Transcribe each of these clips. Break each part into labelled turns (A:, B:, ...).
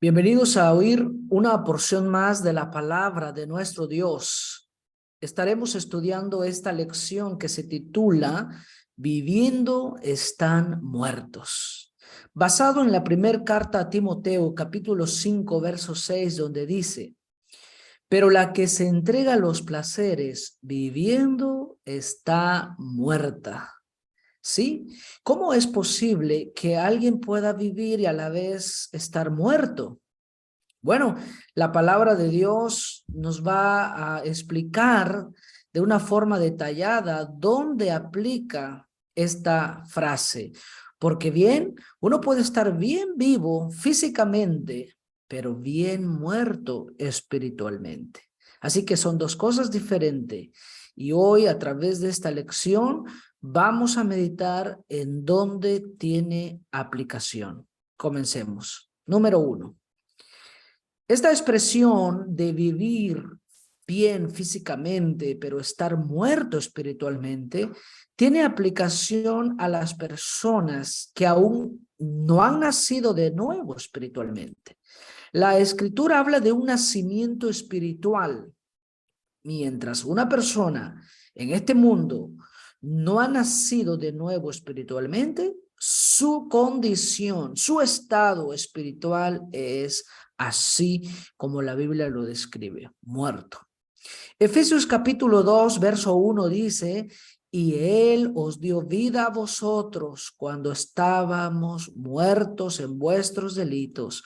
A: Bienvenidos a oír una porción más de la palabra de nuestro Dios. Estaremos estudiando esta lección que se titula Viviendo están muertos. Basado en la primera carta a Timoteo, capítulo 5, verso 6, donde dice: pero la que se entrega a los placeres viviendo está muerta. ¿Sí? ¿Cómo es posible que alguien pueda vivir y a la vez estar muerto? Bueno, la palabra de Dios nos va a explicar de una forma detallada dónde aplica esta frase. Porque bien, uno puede estar bien vivo físicamente, pero bien muerto espiritualmente. Así que son dos cosas diferentes. Y hoy, a través de esta lección, vamos a meditar en dónde tiene aplicación. Comencemos. Número 1. Esta expresión de vivir bien físicamente, pero estar muerto espiritualmente, tiene aplicación a las personas que aún no han nacido de nuevo espiritualmente. La Escritura habla de un nacimiento espiritual. Mientras una persona en este mundo no ha nacido de nuevo espiritualmente, su condición, su estado espiritual es así como la Biblia lo describe, muerto. Efesios capítulo 2, verso 1 dice: y Él os dio vida a vosotros cuando estábamos muertos en vuestros delitos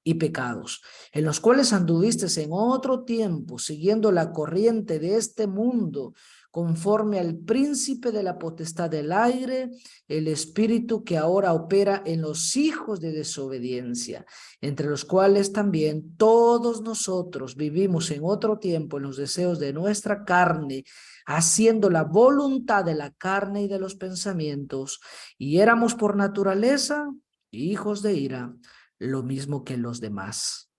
A: y pecados, en los cuales anduvisteis en otro tiempo, siguiendo la corriente de este mundo, conforme al príncipe de la potestad del aire, el espíritu que ahora opera en los hijos de desobediencia, entre los cuales también todos nosotros vivimos en otro tiempo en los deseos de nuestra carne, haciendo la voluntad de la carne y de los pensamientos, y éramos por naturaleza hijos de ira, lo mismo que los demás.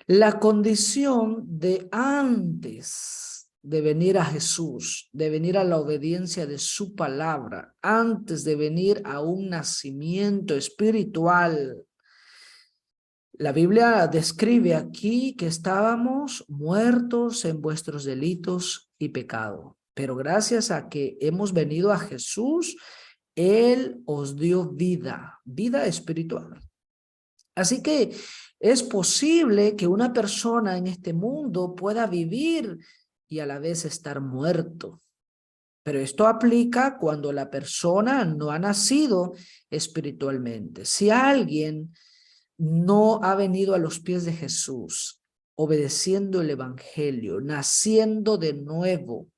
A: La condición de antes de venir a Jesús, de venir a la obediencia de su palabra, antes de venir a un nacimiento espiritual, la Biblia describe aquí que estábamos muertos en vuestros delitos y pecado, pero gracias a que hemos venido a Jesús, Él os dio vida, vida espiritual. Así que es posible que una persona en este mundo pueda vivir y a la vez estar muerto. Pero esto aplica cuando la persona no ha nacido espiritualmente. Si alguien no ha venido a los pies de Jesús, obedeciendo el evangelio, naciendo de nuevo,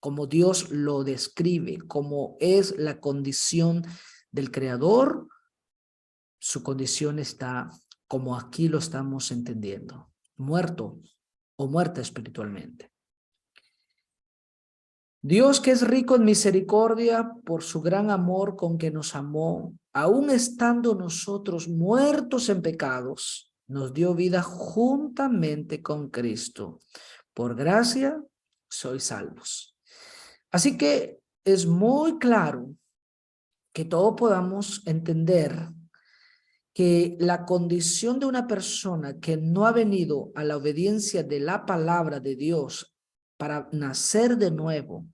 A: como Dios lo describe, como es la condición del creador, su condición está como aquí lo estamos entendiendo, muerto o muerta espiritualmente. Dios, que es rico en misericordia por su gran amor con que nos amó, aun estando nosotros muertos en pecados, nos dio vida juntamente con Cristo. Por gracia sois salvos. Así que es muy claro que todos podamos entender que la condición de una persona que no ha venido a la obediencia de la palabra de Dios para nacer de nuevo,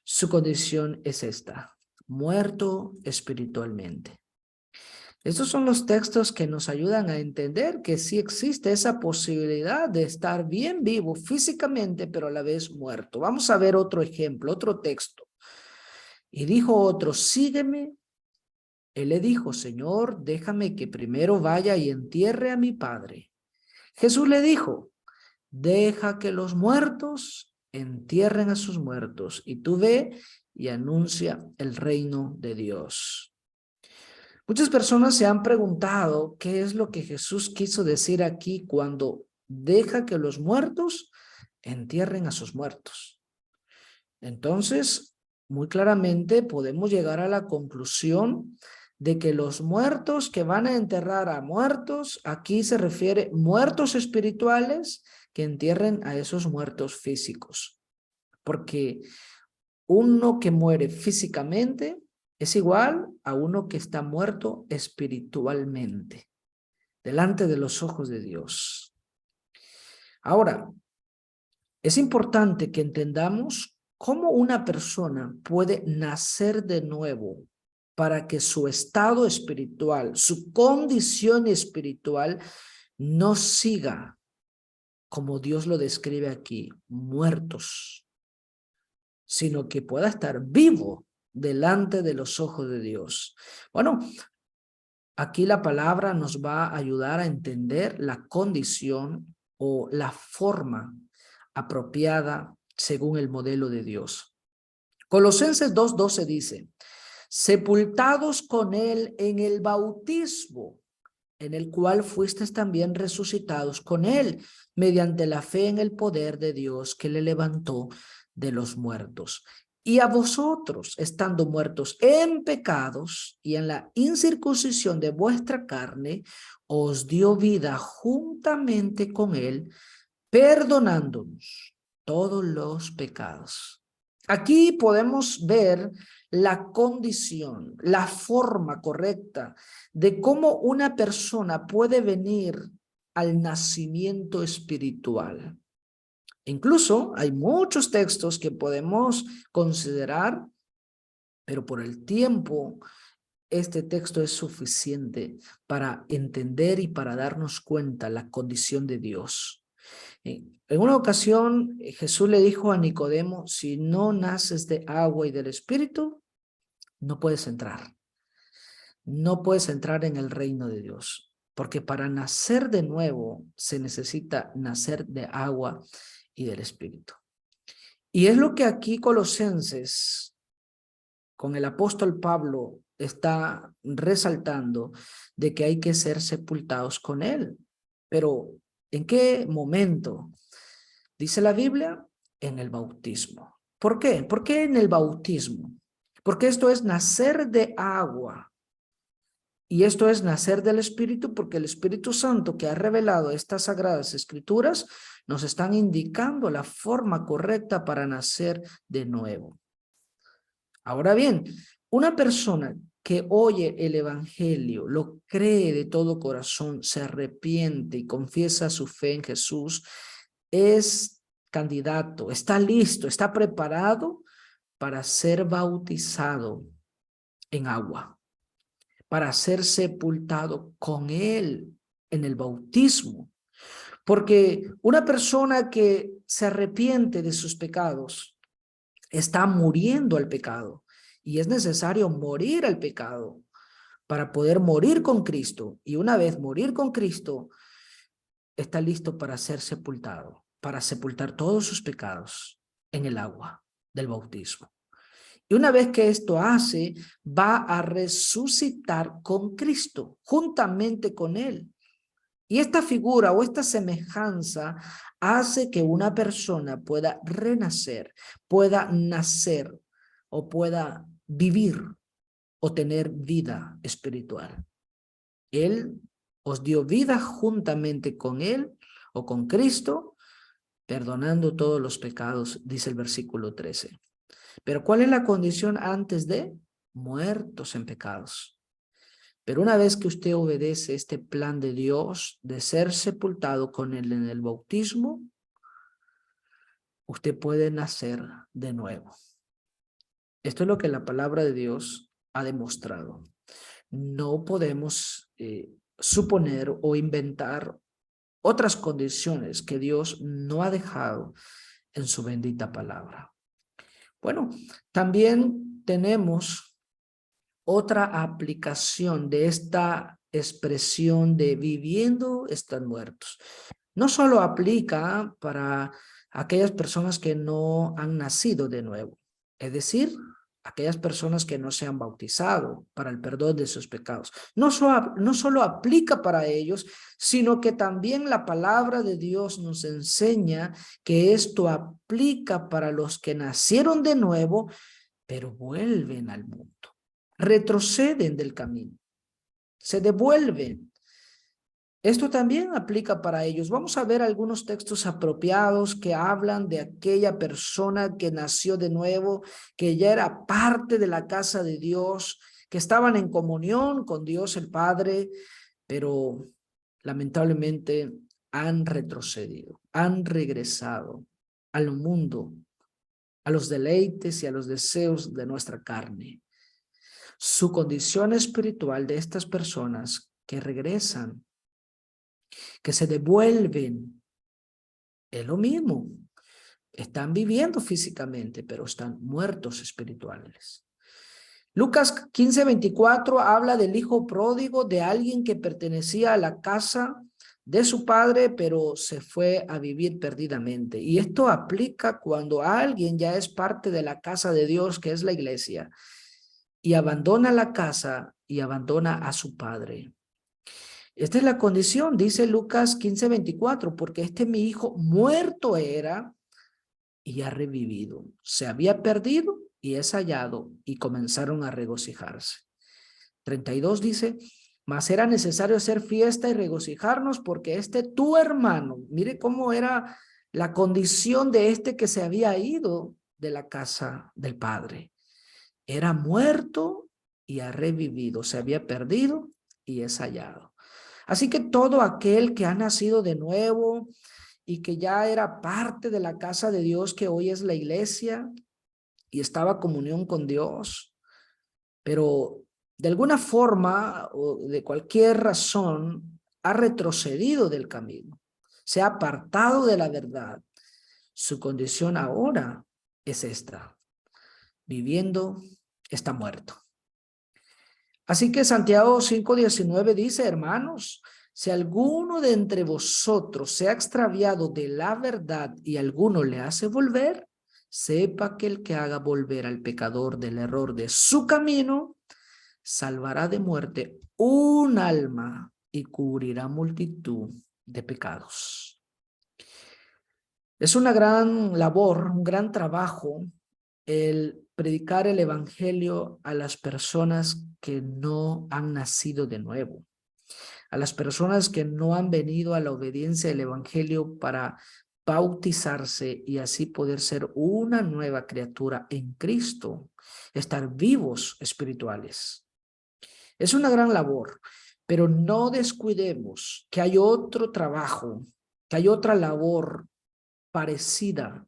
A: su condición es esta: muerto espiritualmente. Estos son los textos que nos ayudan a entender que sí existe esa posibilidad de estar bien vivo físicamente, pero a la vez muerto. Vamos a ver otro ejemplo, otro texto. Y dijo otro: sígueme. Él le dijo: Señor, déjame que primero vaya y entierre a mi padre. Jesús le dijo: deja que los muertos entierren a sus muertos, y tú ve y anuncia el reino de Dios. Muchas personas se han preguntado qué es lo que Jesús quiso decir aquí cuando deja que los muertos entierren a sus muertos. Entonces, muy claramente podemos llegar a la conclusión de que los muertos que van a enterrar a muertos, aquí se refiere muertos espirituales que entierren a esos muertos físicos. Porque uno que muere físicamente es igual a uno que está muerto espiritualmente. delante de los ojos de Dios. Ahora, es importante que entendamos cómo una persona puede nacer de nuevo para que su estado espiritual, su condición espiritual no siga, como Dios lo describe aquí, muertos, sino que pueda estar vivo delante de los ojos de Dios. Bueno, aquí la palabra nos va a ayudar a entender la condición o la forma apropiada según el modelo de Dios. Colosenses 2:12 dice, sepultados con él en el bautismo, en el cual fuisteis también resucitados con él, mediante la fe en el poder de Dios que le levantó de los muertos. Y a vosotros, estando muertos en pecados y en la incircuncisión de vuestra carne, os dio vida juntamente con él, perdonándonos todos los pecados. Aquí podemos ver la condición, la forma correcta de cómo una persona puede venir al nacimiento espiritual. Incluso hay muchos textos que podemos considerar, pero por el tiempo, este texto es suficiente para entender y para darnos cuenta la condición de Dios. En una ocasión, Jesús le dijo a Nicodemo, si no naces de agua y del Espíritu, no puedes entrar. No puedes entrar en el reino de Dios, porque para nacer de nuevo se necesita nacer de agua y del Espíritu. Y es lo que aquí Colosenses, con el apóstol Pablo, está resaltando de que hay que ser sepultados con él. Pero, ¿en qué momento? Dice la Biblia, en el bautismo. ¿Por qué? ¿Por qué en el bautismo? Porque esto es nacer de agua. Y esto es nacer del Espíritu, porque el Espíritu Santo que ha revelado estas sagradas escrituras nos están indicando la forma correcta para nacer de nuevo. Ahora bien, una persona que oye el evangelio, lo cree de todo corazón, se arrepiente y confiesa su fe en Jesús, es candidato, está listo, está preparado para ser bautizado en agua, para ser sepultado con él en el bautismo. Porque una persona que se arrepiente de sus pecados está muriendo al pecado y es necesario morir al pecado para poder morir con Cristo. Y una vez morir con Cristo, está listo para ser sepultado, para sepultar todos sus pecados en el agua del bautismo. Y una vez que esto hace, va a resucitar con Cristo, juntamente con él. Y esta figura o esta semejanza hace que una persona pueda renacer, pueda nacer o pueda vivir o tener vida espiritual. Él os dio vida juntamente con él o con Cristo, perdonando todos los pecados, dice el versículo 13. Pero ¿cuál es la condición antes de? Muertos en pecados. Pero una vez que usted obedece este plan de Dios de ser sepultado con él en el bautismo, usted puede nacer de nuevo. Esto es lo que la palabra de Dios ha demostrado. No podemos suponer o inventar otras condiciones que Dios no ha dejado en su bendita palabra. Bueno, también tenemos otra aplicación de esta expresión de viviendo están muertos. No solo aplica para aquellas personas que no han nacido de nuevo, es decir, aquellas personas que no se han bautizado para el perdón de sus pecados. No solo aplica para ellos, sino que también la palabra de Dios nos enseña que esto aplica para los que nacieron de nuevo, pero vuelven al mundo. Retroceden del camino, se devuelven. Esto también aplica para ellos. Vamos a ver algunos textos apropiados que hablan de aquella persona que nació de nuevo, que ya era parte de la casa de Dios, que estaban en comunión con Dios el Padre, pero lamentablemente han retrocedido, han regresado al mundo, a los deleites y a los deseos de nuestra carne. Su condición espiritual de estas personas que regresan, que se devuelven, es lo mismo. Están viviendo físicamente, pero están muertos espirituales. Lucas 15:24 habla del hijo pródigo, de alguien que pertenecía a la casa de su padre, pero se fue a vivir perdidamente. Y esto aplica cuando alguien ya es parte de la casa de Dios, que es la iglesia, y abandona la casa y abandona a su padre. Esta es la condición, dice Lucas 15:24, porque mi hijo muerto era y ha revivido. Se había perdido y es hallado, y comenzaron a regocijarse. 32 dice, mas era necesario hacer fiesta y regocijarnos porque tu hermano, mire cómo era la condición de que se había ido de la casa del padre. Era muerto y ha revivido, se había perdido y es hallado. Así que todo aquel que ha nacido de nuevo y que ya era parte de la casa de Dios, que hoy es la iglesia, y estaba en comunión con Dios, pero de alguna forma o de cualquier razón ha retrocedido del camino, se ha apartado de la verdad. Su condición ahora es esta: viviendo, está muerto. Así que Santiago 5:19 dice, hermanos, si alguno de entre vosotros se ha extraviado de la verdad y alguno le hace volver, sepa que el que haga volver al pecador del error de su camino, salvará de muerte un alma y cubrirá multitud de pecados. Es una gran labor, un gran trabajo el predicar el evangelio a las personas que no han nacido de nuevo, a las personas que no han venido a la obediencia del evangelio para bautizarse y así poder ser una nueva criatura en Cristo, estar vivos espirituales. Es una gran labor, pero no descuidemos que hay otro trabajo, que hay otra labor parecida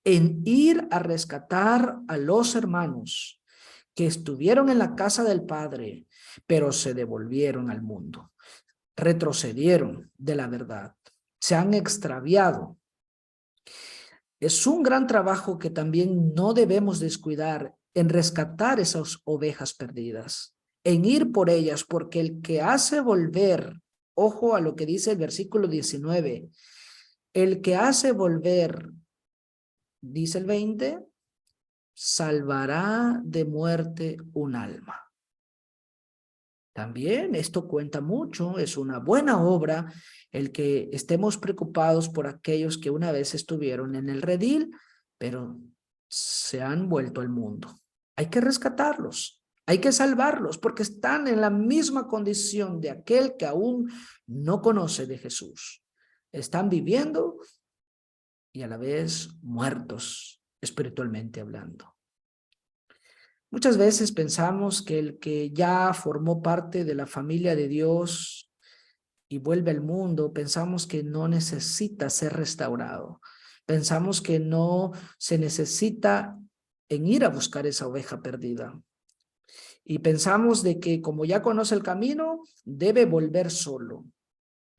A: en ir a rescatar a los hermanos que estuvieron en la casa del Padre, pero se devolvieron al mundo, retrocedieron de la verdad, se han extraviado. Es un gran trabajo que también no debemos descuidar en rescatar esas ovejas perdidas, en ir por ellas, porque el que hace volver, ojo a lo que dice el versículo 19, el que hace volver, dice el 20, salvará de muerte un alma. También esto cuenta mucho, es una buena obra el que estemos preocupados por aquellos que una vez estuvieron en el redil, pero se han vuelto al mundo. Hay que rescatarlos, hay que salvarlos, porque están en la misma condición de aquel que aún no conoce de Jesús. Están viviendo y a la vez muertos espiritualmente hablando. Muchas veces pensamos que el que ya formó parte de la familia de Dios y vuelve al mundo, pensamos que no necesita ser restaurado. Pensamos que no se necesita en ir a buscar esa oveja perdida. Y pensamos de que como ya conoce el camino, debe volver solo.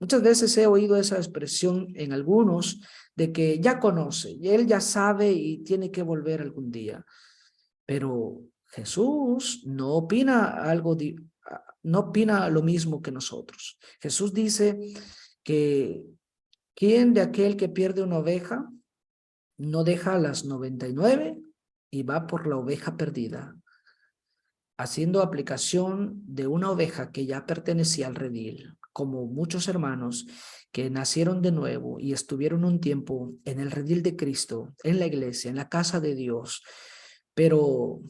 A: Muchas veces he oído esa expresión en algunos de que ya conoce, y él ya sabe y tiene que volver algún día. Pero Jesús no opina no opina lo mismo que nosotros. Jesús dice que ¿quién de aquel que pierde una oveja no deja a las 99 y va por la oveja perdida? Haciendo aplicación de una oveja que ya pertenecía al redil, como muchos hermanos que nacieron de nuevo y estuvieron un tiempo en el redil de Cristo, en la iglesia, en la casa de Dios, pero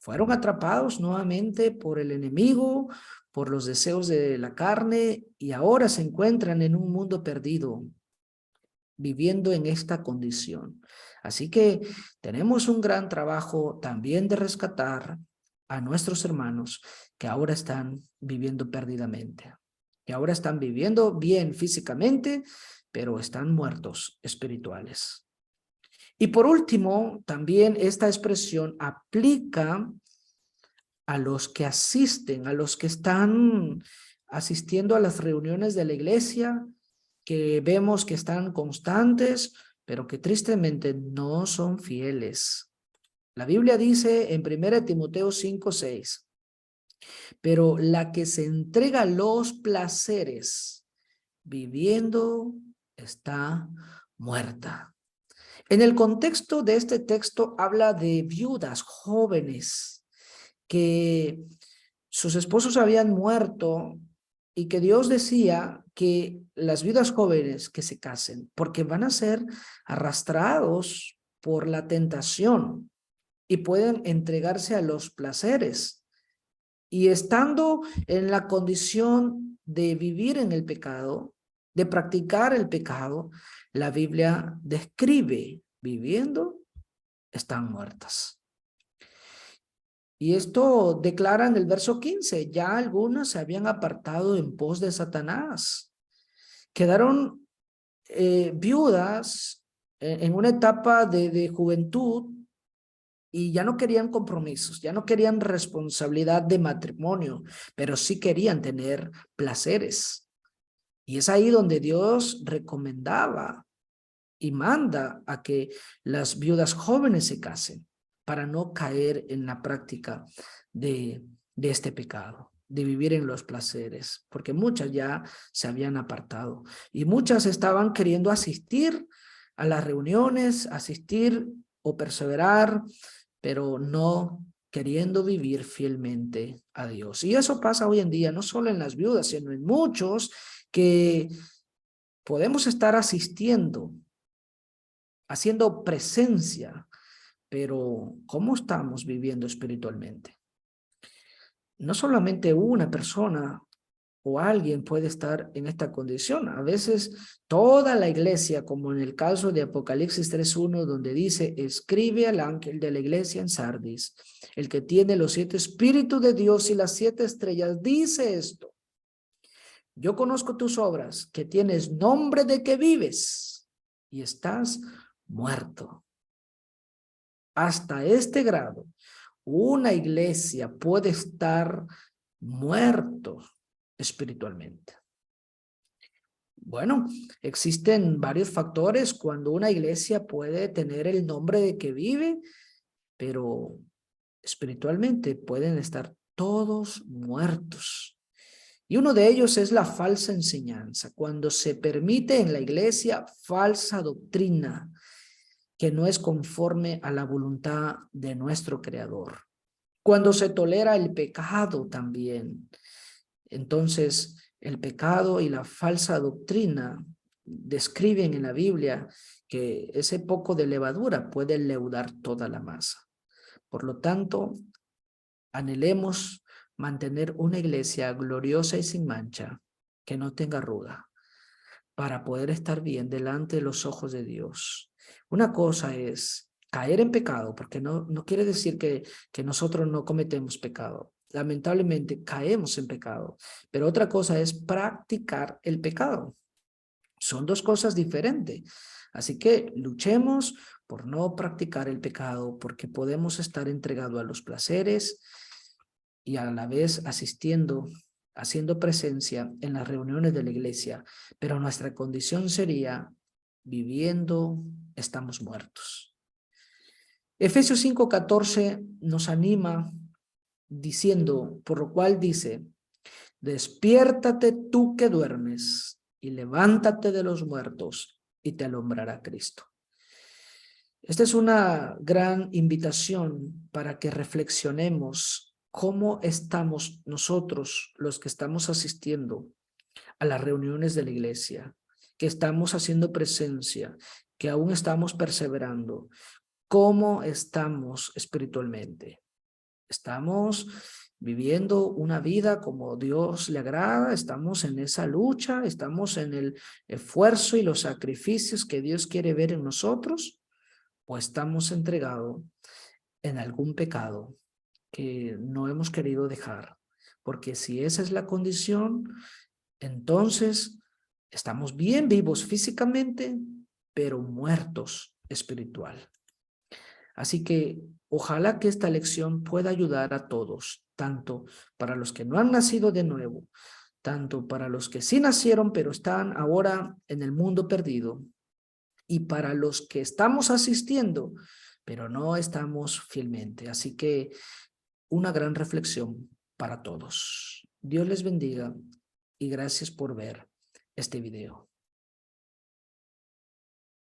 A: fueron atrapados nuevamente por el enemigo, por los deseos de la carne, y ahora se encuentran en un mundo perdido, viviendo en esta condición. Así que tenemos un gran trabajo también de rescatar a nuestros hermanos que ahora están viviendo perdidamente. que ahora están viviendo bien físicamente, pero están muertos espirituales. Y por último, también esta expresión aplica a los que asisten, a los que están asistiendo a las reuniones de la iglesia, que vemos que están constantes, pero que tristemente no son fieles. La Biblia dice en 1 Timoteo 5:6, pero la que se entrega a los placeres viviendo está muerta. En el contexto de este texto habla de viudas jóvenes que sus esposos habían muerto y que Dios decía que las viudas jóvenes que se casen porque van a ser arrastrados por la tentación y pueden entregarse a los placeres. Y estando en la condición de vivir en el pecado, de practicar el pecado, la Biblia describe viviendo, están muertas. Y esto declara en el verso 15, ya algunas se habían apartado en pos de Satanás. Quedaron viudas en una etapa de juventud y ya no querían compromisos, ya no querían responsabilidad de matrimonio, pero sí querían tener placeres. Y es ahí donde Dios recomendaba y manda a que las viudas jóvenes se casen para no caer en la práctica de este pecado, de vivir en los placeres, porque muchas ya se habían apartado y muchas estaban queriendo asistir a las reuniones, asistir o perseverar, pero no queriendo vivir fielmente a Dios. Y eso pasa hoy en día, no solo en las viudas, sino en muchos que podemos estar asistiendo, haciendo presencia, pero ¿cómo estamos viviendo espiritualmente? No solamente una persona o alguien puede estar en esta condición. A veces toda la iglesia, como en el caso de Apocalipsis 3:1, donde dice, escribe al ángel de la iglesia en Sardis, el que tiene los 7 espíritus de Dios y las 7 estrellas, dice esto: yo conozco tus obras, que tienes nombre de que vives y estás muerto. Hasta este grado, una iglesia puede estar muerto espiritualmente. Bueno, existen varios factores cuando una iglesia puede tener el nombre de que vive, pero espiritualmente pueden estar todos muertos. Y uno de ellos es la falsa enseñanza, cuando se permite en la iglesia falsa doctrina que no es conforme a la voluntad de nuestro Creador. Cuando se tolera el pecado también. Entonces, el pecado y la falsa doctrina describen en la Biblia que ese poco de levadura puede leudar toda la masa. Por lo tanto, anhelemos mantener una iglesia gloriosa y sin mancha, que no tenga arruga, para poder estar bien delante de los ojos de Dios. Una cosa es caer en pecado, porque no quiere decir que nosotros no cometemos pecado. Lamentablemente caemos en pecado, pero otra cosa es practicar el pecado. Son dos cosas diferentes. Así que luchemos por no practicar el pecado, porque podemos estar entregados a los placeres y a la vez haciendo presencia en las reuniones de la iglesia, pero nuestra condición sería viviendo, estamos muertos. Efesios 5:14 nos anima diciendo, por lo cual dice, despiértate tú que duermes y levántate de los muertos y te alumbrará Cristo. Esta es una gran invitación para que reflexionemos cómo estamos nosotros, los que estamos asistiendo a las reuniones de la iglesia, que estamos haciendo presencia, que aún estamos perseverando. ¿Cómo estamos espiritualmente? ¿Estamos viviendo una vida como Dios le agrada? ¿Estamos en esa lucha? ¿Estamos en el esfuerzo y los sacrificios que Dios quiere ver en nosotros? ¿O estamos entregados en algún pecado que no hemos querido dejar? Porque si esa es la condición, entonces estamos bien vivos físicamente, pero muertos espiritual. Así que ojalá que esta lección pueda ayudar a todos, tanto para los que no han nacido de nuevo, tanto para los que sí nacieron pero están ahora en el mundo perdido, y para los que estamos asistiendo pero no estamos fielmente. Así que una gran reflexión para todos. Dios les bendiga y gracias por ver este video.